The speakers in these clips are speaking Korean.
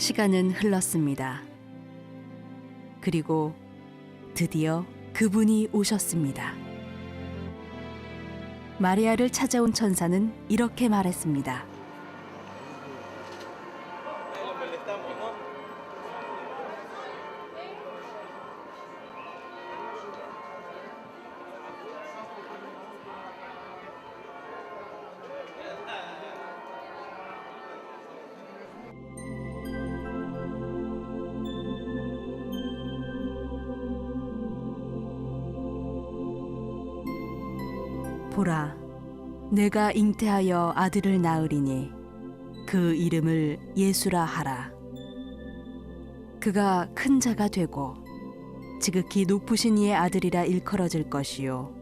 시간은 흘렀습니다. 그리고 드디어 그분이 오셨습니다. 마리아를 찾아온 천사는 이렇게 말했습니다. 보라, 내가 잉태하여 아들을 낳으리니 그 이름을 예수라 하라. 그가 큰 자가 되고 지극히 높으신 이의 아들이라 일컬어질 것이요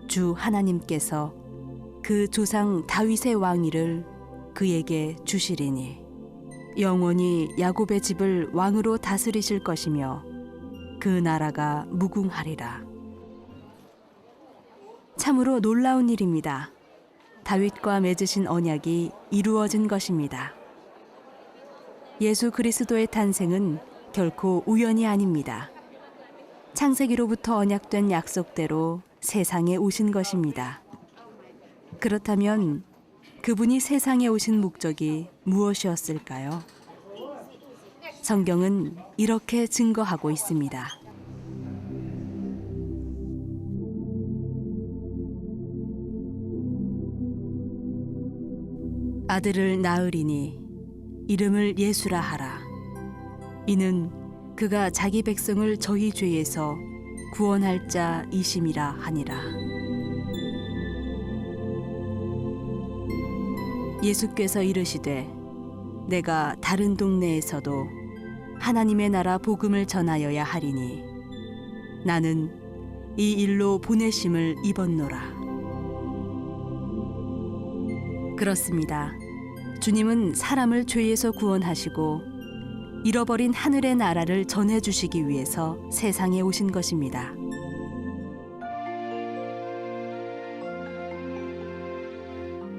주 하나님께서 그 조상 다윗의 왕위를 그에게 주시리니 영원히 야곱의 집을 왕으로 다스리실 것이며 그 나라가 무궁하리라. 참으로 놀라운 일입니다. 다윗과 맺으신 언약이 이루어진 것입니다. 예수 그리스도의 탄생은 결코 우연이 아닙니다. 창세기로부터 언약된 약속대로 세상에 오신 것입니다. 그렇다면 그분이 세상에 오신 목적이 무엇이었을까요? 성경은 이렇게 증거하고 있습니다. 아들을 낳으리니 이름을 예수라 하라. 이는 그가 자기 백성을 저희 죄에서 구원할 자이심이라 하니라. 예수께서 이르시되 내가 다른 동네에서도 하나님의 나라 복음을 전하여야 하리니 나는 이 일로 보내심을 입었노라. 그렇습니다. 주님은 사람을 죄에서 구원하시고 잃어버린 하늘의 나라를 전해주시기 위해서 세상에 오신 것입니다.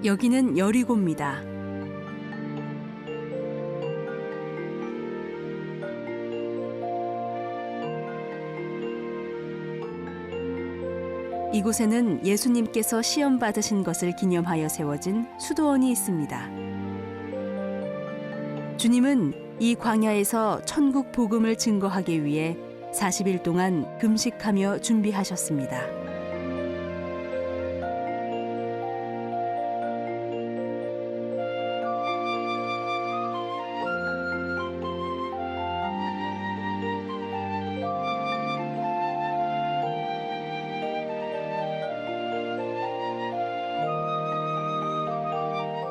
여기는 여리고입니다. 이곳에는 예수님께서 시험 받으신 것을 기념하여 세워진 수도원이 있습니다. 주님은 이 광야에서 천국 복음을 증거하기 위해 40일 동안 금식하며 준비하셨습니다.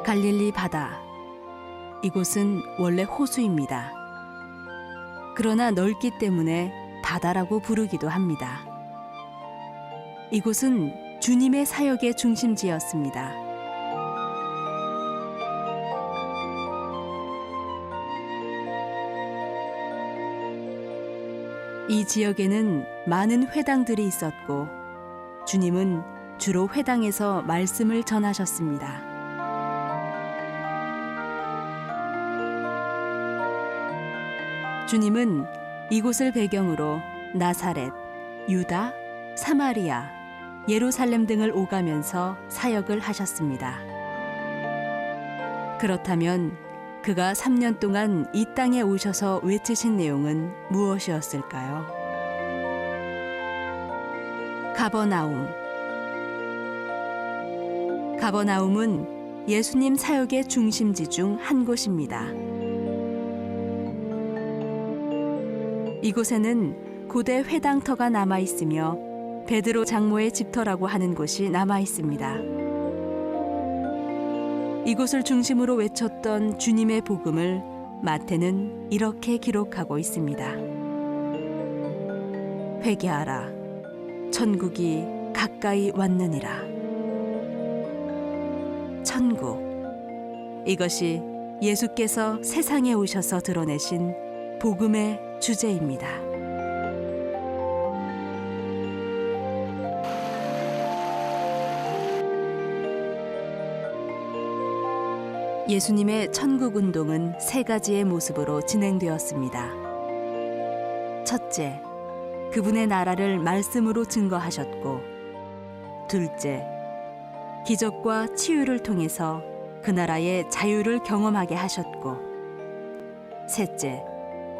갈릴리 바다. 이곳은 원래 호수입니다. 그러나 넓기 때문에 바다라고 부르기도 합니다. 이곳은 주님의 사역의 중심지였습니다. 이 지역에는 많은 회당들이 있었고 주님은 주로 회당에서 말씀을 전하셨습니다. 주님은 이곳을 배경으로 나사렛, 유다, 사마리아, 예루살렘 등을 오가면서 사역을 하셨습니다. 그렇다면 그가 3년 동안 이 땅에 오셔서 외치신 내용은 무엇이었을까요? 가버나움. 가버나움은 예수님 사역의 중심지 중 한 곳입니다. 이곳에는 고대 회당터가 남아 있으며 베드로 장로의 집터라고 하는 곳이 남아 있습니다. 이곳을 중심으로 외쳤던 주님의 복음을 마태는 이렇게 기록하고 있습니다. 회개하라, 천국이 가까이 왔느니라. 천국, 이것이 예수께서 세상에 오셔서 드러내신 복음의 주제입니다. 예수님의 천국 운동은 세 가지의 모습으로 진행되었습니다. 첫째, 그분의 나라를 말씀으로 증거하셨고, 둘째, 기적과 치유를 통해서 그 나라의 자유를 경험하게 하셨고, 셋째,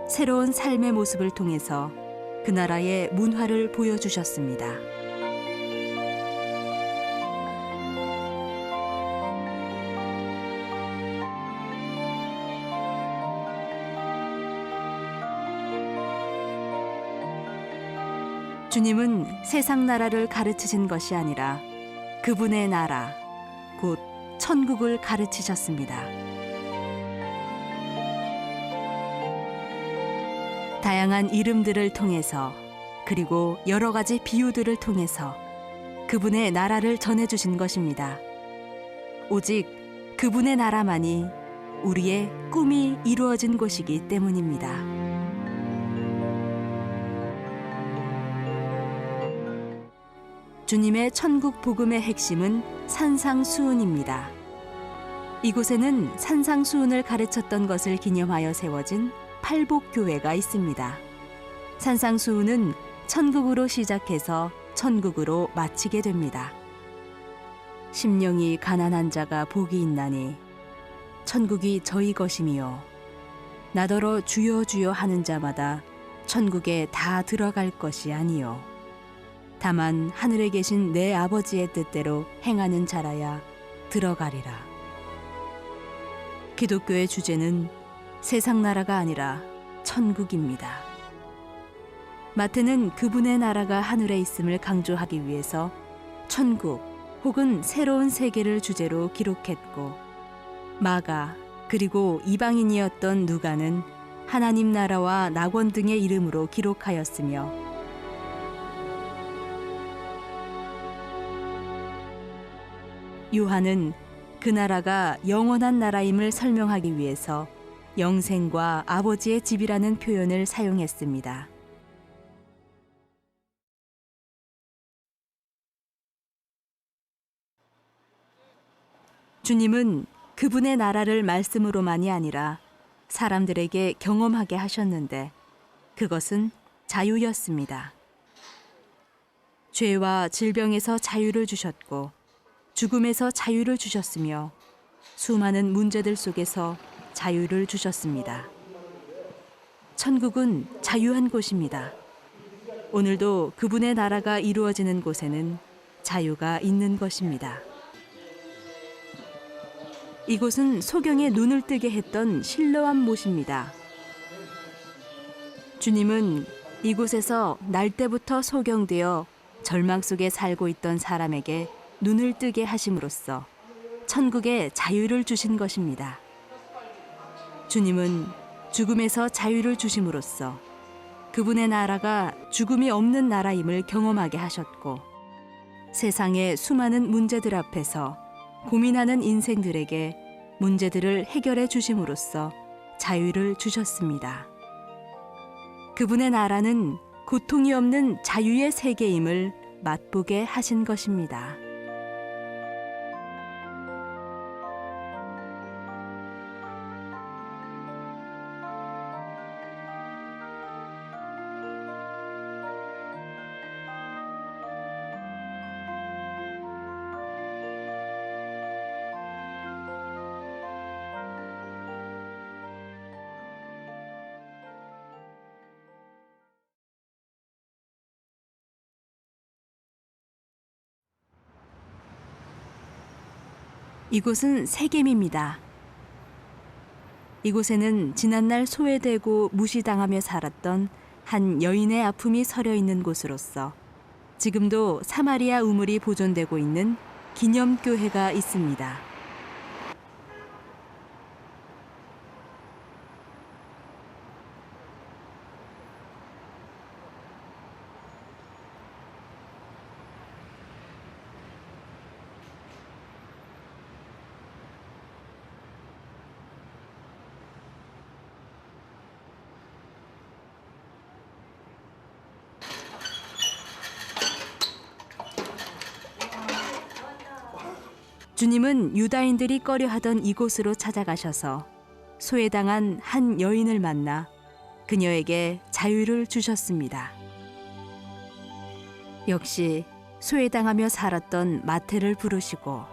새로운 삶의 모습을 통해서 그 나라의 문화를 보여주셨습니다. 주님은 세상 나라를 가르치신 것이 아니라 그분의 나라, 곧 천국을 가르치셨습니다. 다양한 이름들을 통해서 그리고 여러 가지 비유들을 통해서 그분의 나라를 전해주신 것입니다. 오직 그분의 나라만이 우리의 꿈이 이루어진 곳이기 때문입니다. 주님의 천국 복음의 핵심은 산상수훈입니다. 이곳에는 산상수훈을 가르쳤던 것을 기념하여 세워진 팔복교회가 있습니다. 산상수훈은 천국으로 시작해서 천국으로 마치게 됩니다. 심령이 가난한 자가 복이 있나니 천국이 저희 것이미요. 나더러 주여 주여 하는 자마다 천국에 다 들어갈 것이 아니요. 다만 하늘에 계신 내 아버지의 뜻대로 행하는 자라야 들어가리라. 기독교의 주제는 세상 나라가 아니라 천국입니다. 마태는 그분의 나라가 하늘에 있음을 강조하기 위해서 천국 혹은 새로운 세계를 주제로 기록했고, 마가 그리고 이방인이었던 누가는 하나님 나라와 낙원 등의 이름으로 기록하였으며, 요한은 그 나라가 영원한 나라임을 설명하기 위해서 영생과 아버지의 집이라는 표현을 사용했습니다. 주님은 그분의 나라를 말씀으로만이 아니라 사람들에게 경험하게 하셨는데 그것은 자유였습니다. 죄와 질병에서 자유를 주셨고 죽음에서 자유를 주셨으며 수많은 문제들 속에서 자유를 주셨습니다. 천국은 자유한 곳입니다. 오늘도 그분의 나라가 이루어지는 곳에는 자유가 있는 것입니다. 이곳은 소경의 눈을 뜨게 했던 실로암 못입니다. 주님은 이곳에서 날 때부터 소경되어 절망 속에 살고 있던 사람에게 눈을 뜨게 하심으로써 천국에 자유를 주신 것입니다. 주님은 죽음에서 자유를 주심으로써 그분의 나라가 죽음이 없는 나라임을 경험하게 하셨고, 세상의 수많은 문제들 앞에서 고민하는 인생들에게 문제들을 해결해 주심으로써 자유를 주셨습니다. 그분의 나라는 고통이 없는 자유의 세계임을 맛보게 하신 것입니다. 이곳은 세겜입니다. 이곳에는 지난날 소외되고 무시당하며 살았던 한 여인의 아픔이 서려 있는 곳으로서 지금도 사마리아 우물이 보존되고 있는 기념교회가 있습니다. 주님은 유다인들이 꺼려하던 이곳으로 찾아가셔서 소외당한 한 여인을 만나 그녀에게 자유를 주셨습니다. 역시 소외당하며 살았던 마태를 부르시고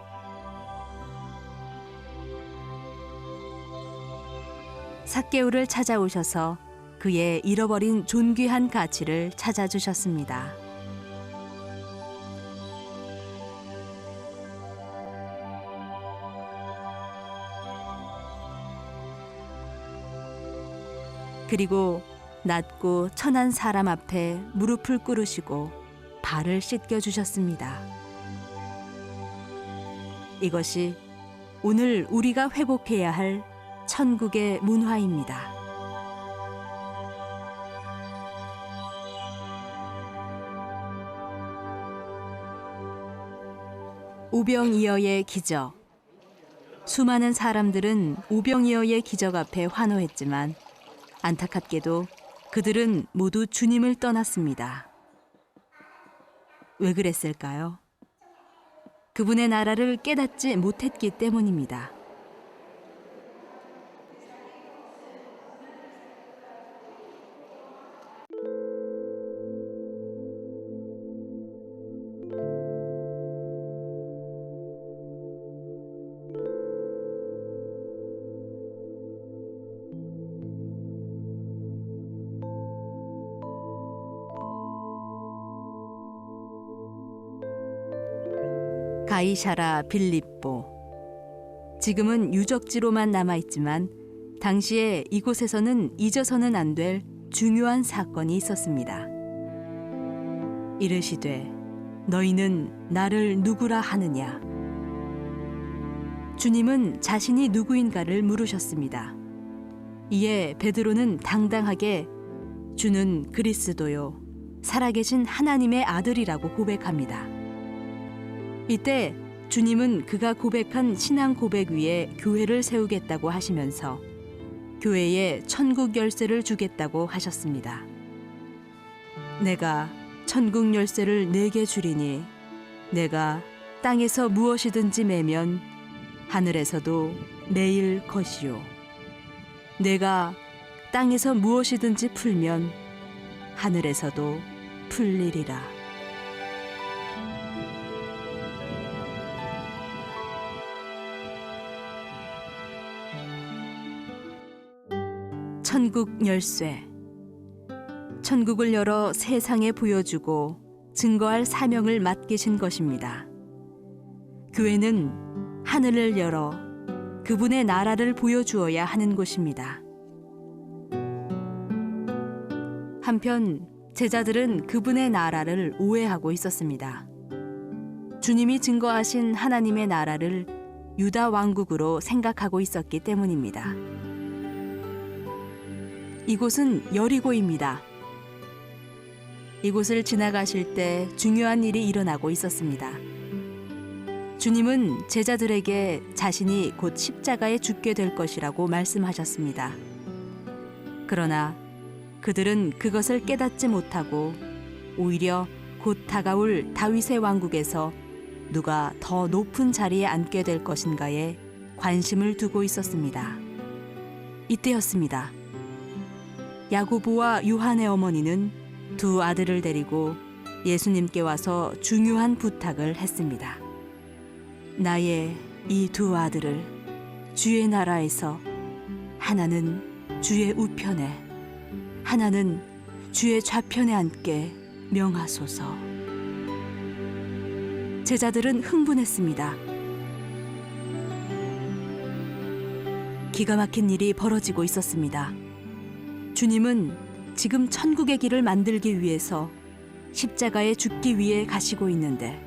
삭개오를 찾아오셔서 그의 잃어버린 존귀한 가치를 찾아주셨습니다. 그리고 낮고 천한 사람 앞에 무릎을 꿇으시고 발을 씻겨 주셨습니다. 이것이 오늘 우리가 회복해야 할 천국의 문화입니다. 오병이어의 기적. 수많은 사람들은 오병이어의 기적 앞에 환호했지만 안타깝게도 그들은 모두 주님을 떠났습니다. 왜 그랬을까요? 그분의 나라를 깨닫지 못했기 때문입니다. 가이사라 빌립보. 지금은 유적지로만 남아있지만 당시에 이곳에서는 잊어서는 안 될 중요한 사건이 있었습니다. 이르시되 너희는 나를 누구라 하느냐? 주님은 자신이 누구인가를 물으셨습니다. 이에 베드로는 당당하게 주는 그리스도요 살아계신 하나님의 아들이라고 고백합니다. 이때 주님은 그가 고백한 신앙 고백 위에 교회를 세우겠다고 하시면서 교회에 천국 열쇠를 주겠다고 하셨습니다. 내가 천국 열쇠를 네게 주리니 내가 땅에서 무엇이든지 매면 하늘에서도 매일 것이요 내가 땅에서 무엇이든지 풀면 하늘에서도 풀리리라. 천국 열쇠. 천국을 열어 세상에 보여주고 증거할 사명을 맡기신 것입니다. 교회는 하늘을 열어 그분의 나라를 보여주어야 하는 곳입니다. 한편 제자들은 그분의 나라를 오해하고 있었습니다. 주님이 증거하신 하나님의 나라를 유다 왕국으로 생각하고 있었기 때문입니다. 이곳은 여리고입니다. 이곳을 지나가실 때 중요한 일이 일어나고 있었습니다. 주님은 제자들에게 자신이 곧 십자가에 죽게 될 것이라고 말씀하셨습니다. 그러나 그들은 그것을 깨닫지 못하고 오히려 곧 다가올 다윗의 왕국에서 누가 더 높은 자리에 앉게 될 것인가에 관심을 두고 있었습니다. 이때였습니다. 야고보와 요한의 어머니는 두 아들을 데리고 예수님께 와서 중요한 부탁을 했습니다. 나의 이 두 아들을 주의 나라에서 하나는 주의 우편에 하나는 주의 좌편에 앉게 명하소서. 제자들은 흥분했습니다. 기가 막힌 일이 벌어지고 있었습니다. 주님은 지금 천국의 길을 만들기 위해서 십자가에 죽기 위해 가시고 있는데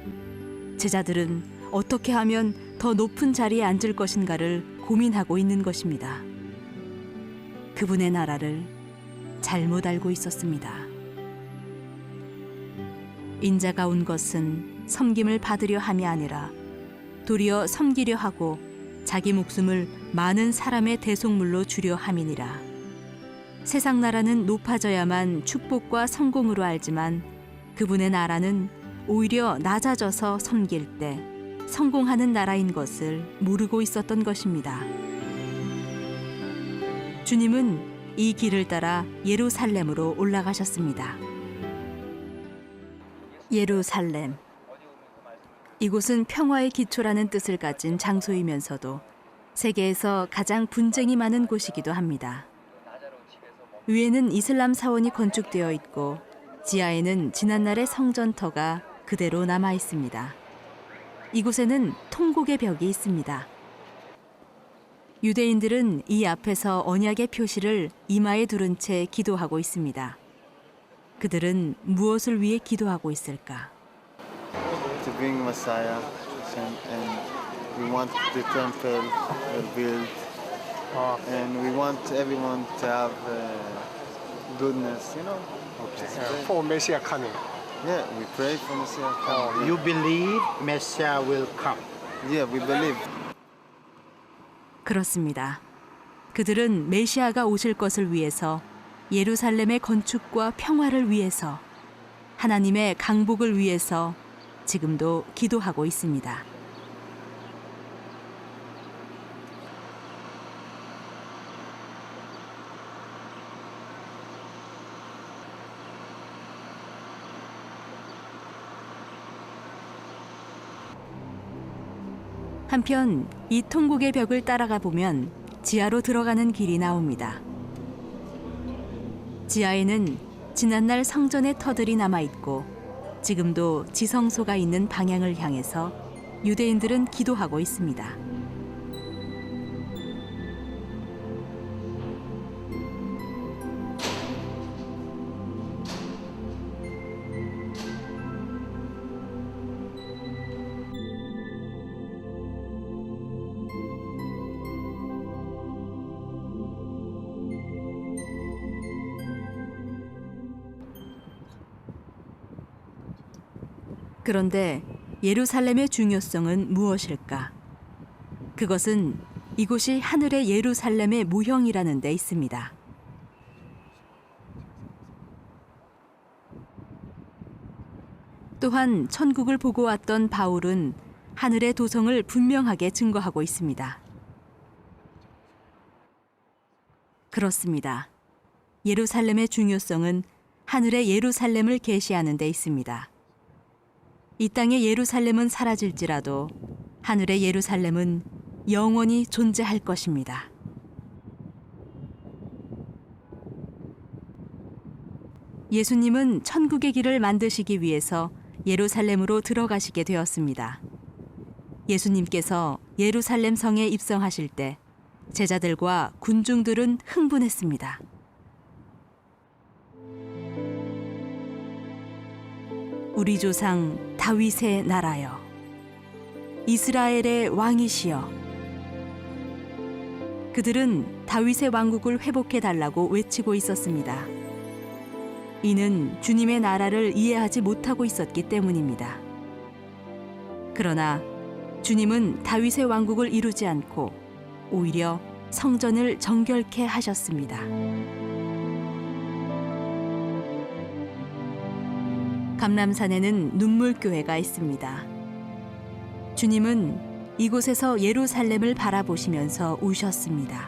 제자들은 어떻게 하면 더 높은 자리에 앉을 것인가를 고민하고 있는 것입니다. 그분의 나라를 잘못 알고 있었습니다. 인자가 온 것은 섬김을 받으려 함이 아니라 도리어 섬기려 하고 자기 목숨을 많은 사람의 대속물로 주려 함이니라. 세상 나라는 높아져야만 축복과 성공으로 알지만 그분의 나라는 오히려 낮아져서 섬길 때 성공하는 나라인 것을 모르고 있었던 것입니다. 주님은 이 길을 따라 예루살렘으로 올라가셨습니다. 예루살렘. 이곳은 평화의 기초라는 뜻을 가진 장소이면서도 세계에서 가장 분쟁이 많은 곳이기도 합니다. 위에는 이슬람 사원이 건축되어 있고 지하에는 지난날의 성전터가 그대로 남아 있습니다. 이곳에는 통곡의 벽이 있습니다. 유대인들은 이 앞에서 언약의 표시를 이마에 두른 채 기도하고 있습니다. 그들은 무엇을 위해 기도하고 있을까? To bring Messiah, and we want the temple built, and we want everyone to have goodness, you know. For Messiah coming. Yeah, we pray for Messiah. You believe Messiah will come. Yeah, we believe. 그렇습니다. 그들은 메시아가 오실 것을 위해서, 예루살렘의 건축과 평화를 위해서, 하나님의 강복을 위해서 지금도 기도하고 있습니다. 한편 이 통곡의 벽을 따라가 보면 지하로 들어가는 길이 나옵니다. 지하에는 지난날 성전의 터들이 남아있고 지금도 지성소가 있는 방향을 향해서 유대인들은 기도하고 있습니다. 그런데 예루살렘의 중요성은 무엇일까? 그것은 이곳이 하늘의 예루살렘의 모형이라는 데 있습니다. 또한 천국을 보고 왔던 바울은 하늘의 도성을 분명하게 증거하고 있습니다. 그렇습니다. 예루살렘의 중요성은 하늘의 예루살렘을 계시하는 데 있습니다. 이 땅의 예루살렘은 사라질지라도 하늘의 예루살렘은 영원히 존재할 것입니다. 예수님은 천국의 길을 만드시기 위해서 예루살렘으로 들어가시게 되었습니다. 예수님께서 예루살렘 성에 입성하실 때 제자들과 군중들은 흥분했습니다. 우리 조상 다윗의 나라여, 이스라엘의 왕이시여. 그들은 다윗의 왕국을 회복해 달라고 외치고 있었습니다. 이는 주님의 나라를 이해하지 못하고 있었기 때문입니다. 그러나 주님은 다윗의 왕국을 이루지 않고 오히려 성전을 정결케 하셨습니다. 감람산에는 눈물교회가 있습니다. 주님은 이곳에서 예루살렘을 바라보시면서 우셨습니다.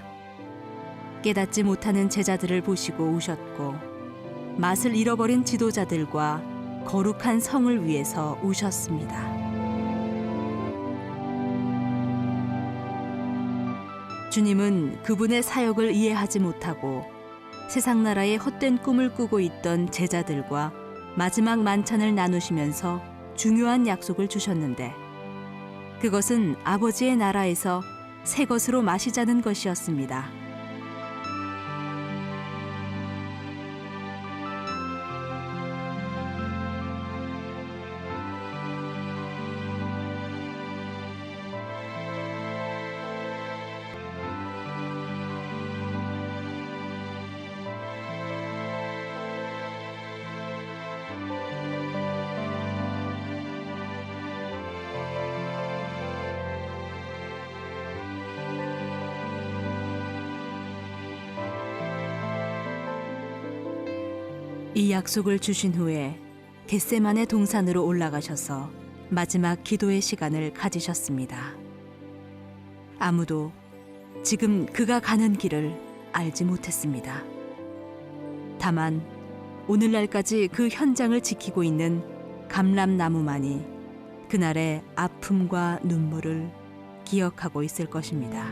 깨닫지 못하는 제자들을 보시고 우셨고, 맛을 잃어버린 지도자들과 거룩한 성을 위해서 우셨습니다. 주님은 그분의 사역을 이해하지 못하고 세상 나라의 헛된 꿈을 꾸고 있던 제자들과 마지막 만찬을 나누시면서 중요한 약속을 주셨는데, 그것은 아버지의 나라에서 새 것으로 마시자는 것이었습니다. 이 약속을 주신 후에 겟세마네 동산으로 올라가셔서 마지막 기도의 시간을 가지셨습니다. 아무도 지금 그가 가는 길을 알지 못했습니다. 다만 오늘날까지 그 현장을 지키고 있는 감람나무만이 그날의 아픔과 눈물을 기억하고 있을 것입니다.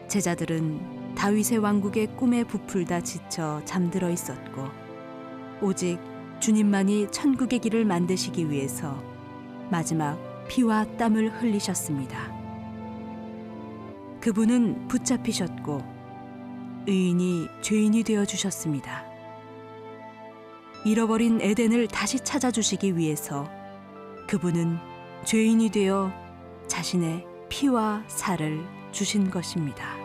제자들은 다윗의 왕국의 꿈에 부풀다 지쳐 잠들어 있었고 오직 주님만이 천국의 길을 만드시기 위해서 마지막 피와 땀을 흘리셨습니다. 그분은 붙잡히셨고 의인이 죄인이 되어 주셨습니다. 잃어버린 에덴을 다시 찾아주시기 위해서 그분은 죄인이 되어 자신의 피와 살을 주신 것입니다.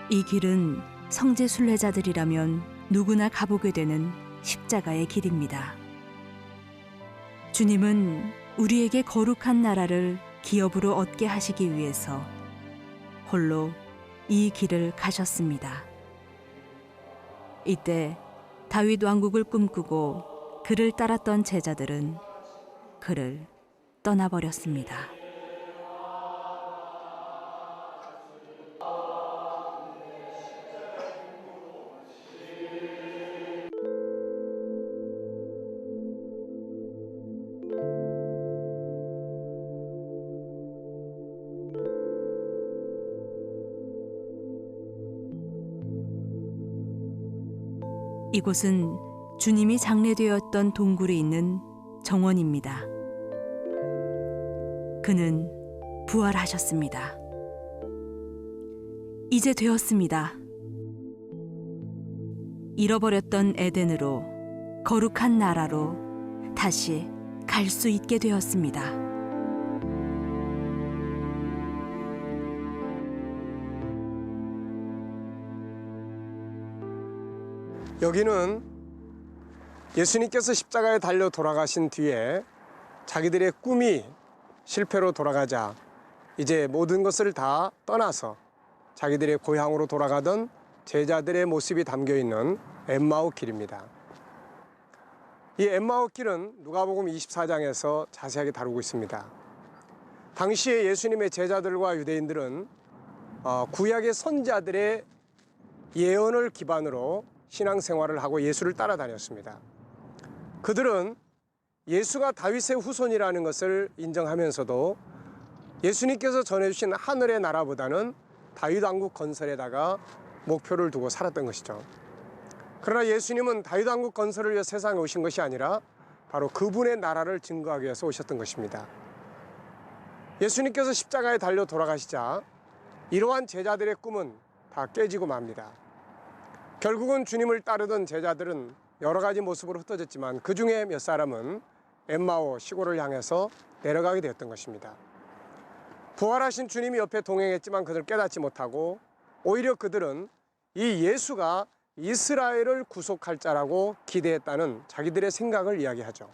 이 길은 성지 순례자들이라면 누구나 가보게 되는 십자가의 길입니다. 주님은 우리에게 거룩한 나라를 기업으로 얻게 하시기 위해서 홀로 이 길을 가셨습니다. 이때 다윗 왕국을 꿈꾸고 그를 따랐던 제자들은 그를 떠나버렸습니다. 이곳은 주님이 장례되었던 동굴이 있는 정원입니다. 그는 부활하셨습니다. 이제 되었습니다. 잃어버렸던 에덴으로 거룩한 나라로 다시 갈 수 있게 되었습니다. 여기는 예수님께서 십자가에 달려 돌아가신 뒤에 자기들의 꿈이 실패로 돌아가자 이제 모든 것을 다 떠나서 자기들의 고향으로 돌아가던 제자들의 모습이 담겨 있는 엠마오 길입니다. 이 엠마오 길은 누가복음 24장에서 자세하게 다루고 있습니다. 당시에 예수님의 제자들과 유대인들은 구약의 선지자들의 예언을 기반으로 신앙생활을 하고 예수를 따라다녔습니다. 그들은 예수가 다윗의 후손이라는 것을 인정하면서도 예수님께서 전해주신 하늘의 나라보다는 다윗 왕국 건설에다가 목표를 두고 살았던 것이죠. 그러나 예수님은 다윗 왕국 건설을 위해 세상에 오신 것이 아니라 바로 그분의 나라를 증거하기 위해서 오셨던 것입니다. 예수님께서 십자가에 달려 돌아가시자 이러한 제자들의 꿈은 다 깨지고 맙니다. 결국은 주님을 따르던 제자들은 여러 가지 모습으로 흩어졌지만 그 중에 몇 사람은 엠마오 시골을 향해서 내려가게 되었던 것입니다. 부활하신 주님이 옆에 동행했지만 그들 깨닫지 못하고 오히려 그들은 이 예수가 이스라엘을 구속할 자라고 기대했다는 자기들의 생각을 이야기하죠.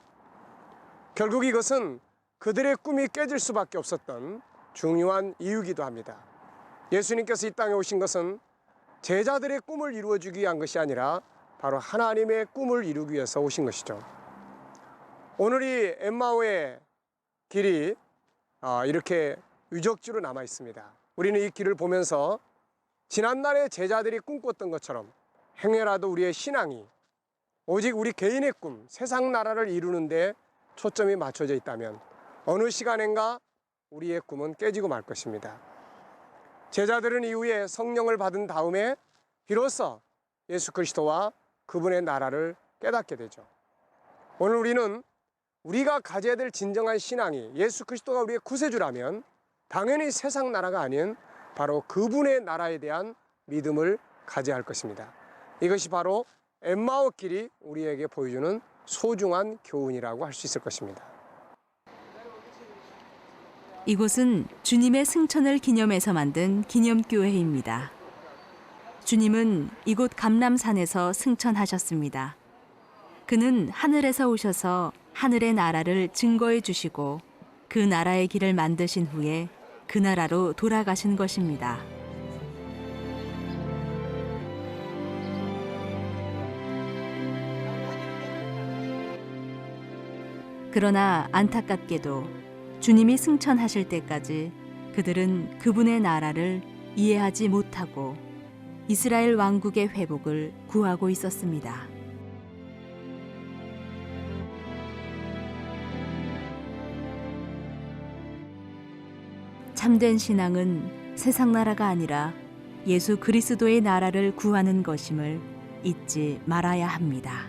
결국 이것은 그들의 꿈이 깨질 수밖에 없었던 중요한 이유이기도 합니다. 예수님께서 이 땅에 오신 것은 제자들의 꿈을 이루어주기 위한 것이 아니라 바로 하나님의 꿈을 이루기 위해서 오신 것이죠. 오늘 이 엠마오의 길이 이렇게 유적지로 남아 있습니다. 우리는 이 길을 보면서 지난날의 제자들이 꿈꿨던 것처럼 행여라도 우리의 신앙이 오직 우리 개인의 꿈, 세상 나라를 이루는 데 초점이 맞춰져 있다면 어느 시간인가 우리의 꿈은 깨지고 말 것입니다. 제자들은 이후에 성령을 받은 다음에 비로소 예수 그리스도와 그분의 나라를 깨닫게 되죠. 오늘 우리는 우리가 가져야 될 진정한 신앙이 예수 그리스도가 우리의 구세주라면 당연히 세상 나라가 아닌 바로 그분의 나라에 대한 믿음을 가져야 할 것입니다. 이것이 바로 엠마오 길이 우리에게 보여주는 소중한 교훈이라고 할 수 있을 것입니다. 이곳은 주님의 승천을 기념해서 만든 기념교회입니다. 주님은 이곳 감람산에서 승천하셨습니다. 그는 하늘에서 오셔서 하늘의 나라를 증거해 주시고 그 나라의 길을 만드신 후에 그 나라로 돌아가신 것입니다. 그러나 안타깝게도 주님이 승천하실 때까지 그들은 그분의 나라를 이해하지 못하고 이스라엘 왕국의 회복을 구하고 있었습니다. 참된 신앙은 세상 나라가 아니라 예수 그리스도의 나라를 구하는 것임을 잊지 말아야 합니다.